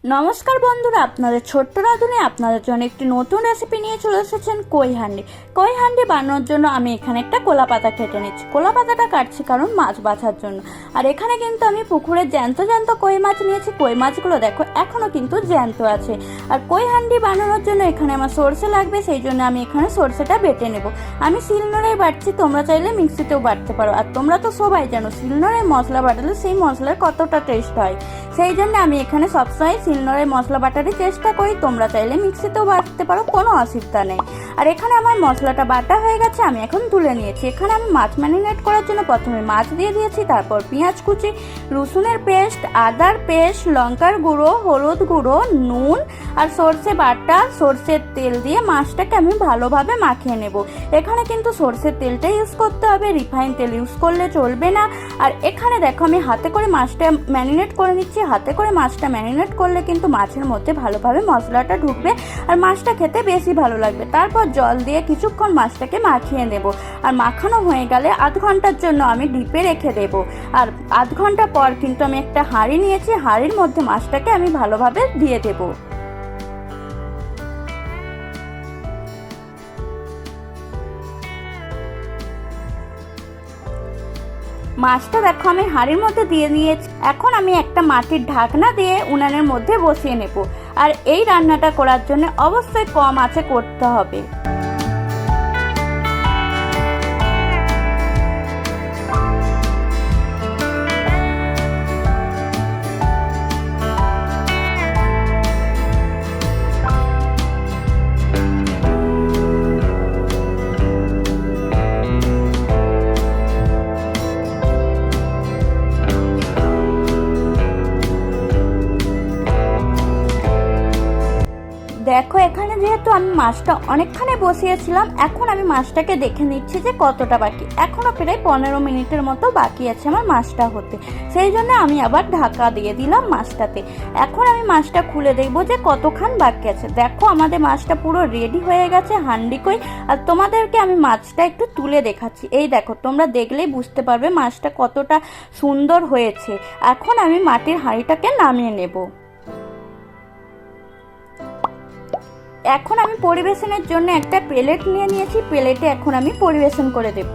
নমস্কার বন্ধুরা, আপনাদের ছোট্ট রাঁধুনি আপনাদের জন্য একটি নতুন রেসিপি নিয়ে চলে এসেছেন কই হান্ডি বানানোর জন্য আমি এখানে একটা কলা পাতা কেটে নিচ্ছি। কলা পাতাটা কাটছি কারণ মাছ বাছার জন্য। আর এখানে কিন্তু আমি পুকুরে জ্যান্ত কই মাছ নিয়েছি। কই মাছগুলো দেখো এখনো কিন্তু জ্যান্ত আছে। আর কই হান্ডি বানানোর জন্য এখানে আমার সরষে লাগবে, সেই জন্য আমি এখানে সরষেটা বেটে নেব। আমি শিলনোড়ায় বাটছি, তোমরা চাইলে মিক্সিতেও বাটতে পারো। আর তোমরা তো সবাই জানো শিলনোড়ায় মশলা বাটালে সেই মশলার কতটা টেস্ট হয়, সেই জন্য আমি এখানে সবসময় শিলনোড়ায় মশলা বাটারই চেষ্টা করি। তোমরা চাইলে মিক্সিতেও বাটতে পারো, কোনো অসুবিধা নেই। আর এখানে আমার মশলাটা বাটা হয়ে গেছে, আমি এখন তুলে নিয়েছি। এখানে আমি মাছ ম্যারিনেট করার জন্য প্রথমে মাছ দিয়ে দিয়েছি, তারপর পেঁয়াজ কুচি, রসুনের পেস্ট, আদার পেস্ট, লঙ্কার গুঁড়ো, হলুদ গুঁড়ো, নুন আর সর্ষে বাটা, সর্ষের তেল দিয়ে মাছটাকে আমি ভালোভাবে মাখিয়ে নেব। এখানে কিন্তু সর্ষের তেলটা ইউজ করতে হবে, রিফাইন তেল ইউজ করলে চলবে না। আর এখানে দেখো আমি হাতে করে মাছটা ম্যারিনেট করে নিচ্ছি। হাতে করে মাছটা ম্যারিনেট করলে কিন্তু মাছের মধ্যে ভালোভাবে মশলাটা ঢুকবে আর মাছটা খেতে বেশি ভালো লাগবে। তারপর জল দিয়ে কিছুক্ষণ মাছটাকে মাখিয়ে নেব। আর মাখানো হয়ে গেলে আধ ঘন্টার জন্য আমি ডিপে রেখে দেব। আর আধ ঘন্টা পর কিন্তু আমি একটা হাঁড়ি নিয়েছি, হাঁড়ির মধ্যে মাছটাকে আমি ভালোভাবে দিয়ে দেবো। মাছটা দেখো আমি হাঁড়ির মধ্যে দিয়ে নিয়েছি। এখন আমি একটা মাটির ঢাকনা দিয়ে উনানের মধ্যে বসিয়ে নেব। আর এই রান্নাটা করার জন্য অবশ্যই কম আঁচে করতে হবে। দেখো এখানে যেহেতু আমি মাছটা অনেকখানি বসিয়েছিলাম, এখন আমি মাছটাকে দেখে নিচ্ছি যে কতটা বাকি। এখনো প্রায় 15 মিনিটের মতো বাকি আছে আমার মাছটা হতে, সেই জন্য আমি আবার ঢাকা দিয়ে দিলাম মাছটাতে। এখন আমি মাছটা খুলে দেখবো যে কতক্ষণ বাকি আছে। দেখো আমাদের মাছটা পুরো রেডি হয়ে গেছে হান্ডি কই। আর তোমাদেরকে আমি মাছটা একটু তুলে দেখাচ্ছি। এই দেখো, তোমরা দেখলেই বুঝতে পারবে মাছটা কতটা সুন্দর হয়েছে। এখন আমি মাটির হাঁড়িটাকে নামিয়ে নেব। এখন আমি পরিবেশনের জন্য একটা প্লেট নিয়ে নিয়েছি, প্লেটে এখন আমি পরিবেশন করে দেব।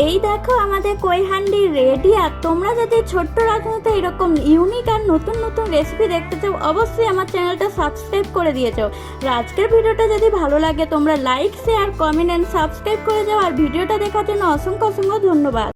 এই দেখো আমাদের কই হান্ডি রেডি। আর তোমরা যদি ছোট্ট রাঁধুনিতে এরকম ইউনিক আর নতুন নতুন রেসিপি দেখতে চাও, অবশ্যই আমার চ্যানেলটা সাবস্ক্রাইব করে দিয়ে যাও। আর আজকের ভিডিওটা যদি ভালো লাগে তোমরা like, share, comment and subscribe করে যাও। আর ভিডিওটা দেখার জন্য অসংখ্য ধন্যবাদ।